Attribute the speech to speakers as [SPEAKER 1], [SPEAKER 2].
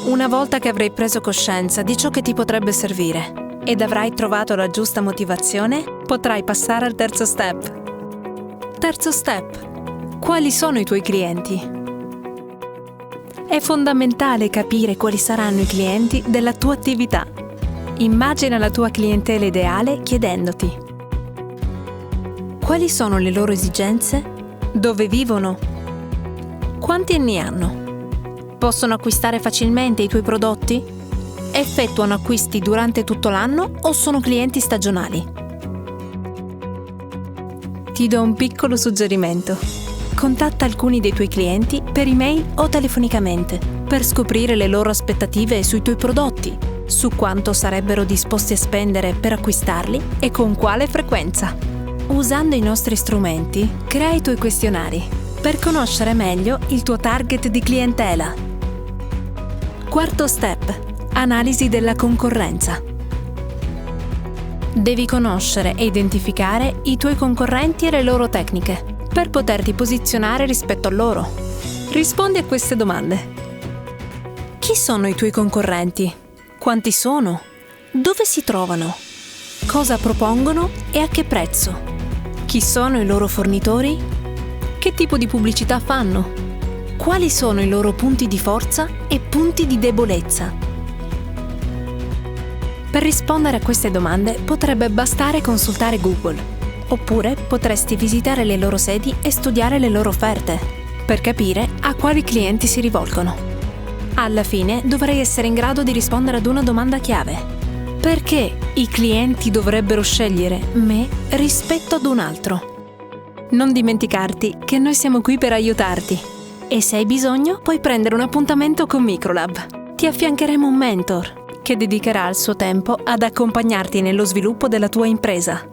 [SPEAKER 1] Una volta che avrai preso coscienza di ciò che ti potrebbe servire ed avrai trovato la giusta motivazione, potrai passare al terzo step. Terzo step. Quali sono i tuoi clienti? È fondamentale capire quali saranno i clienti della tua attività. Immagina la tua clientela ideale chiedendoti: quali sono le loro esigenze? Dove vivono? Quanti anni hanno? Possono acquistare facilmente i tuoi prodotti? Effettuano acquisti durante tutto l'anno o sono clienti stagionali? Ti do un piccolo suggerimento. Contatta alcuni dei tuoi clienti per email o telefonicamente per scoprire le loro aspettative sui tuoi prodotti, su quanto sarebbero disposti a spendere per acquistarli e con quale frequenza. Usando i nostri strumenti, crea i tuoi questionari per conoscere meglio il tuo target di clientela. Quarto step: analisi della concorrenza. Devi conoscere e identificare i tuoi concorrenti e le loro tecniche per poterti posizionare rispetto a loro. Rispondi a queste domande. Chi sono i tuoi concorrenti? Quanti sono? Dove si trovano? Cosa propongono e a che prezzo? Chi sono i loro fornitori? Che tipo di pubblicità fanno? Quali sono i loro punti di forza e punti di debolezza? Per rispondere a queste domande potrebbe bastare consultare Google, oppure potresti visitare le loro sedi e studiare le loro offerte, per capire a quali clienti si rivolgono. Alla fine dovrai essere in grado di rispondere ad una domanda chiave. Perché i clienti dovrebbero scegliere me rispetto ad un altro? Non dimenticarti che noi siamo qui per aiutarti e se hai bisogno puoi prendere un appuntamento con Microlab. Ti affiancheremo un mentor che dedicherà il suo tempo ad accompagnarti nello sviluppo della tua impresa.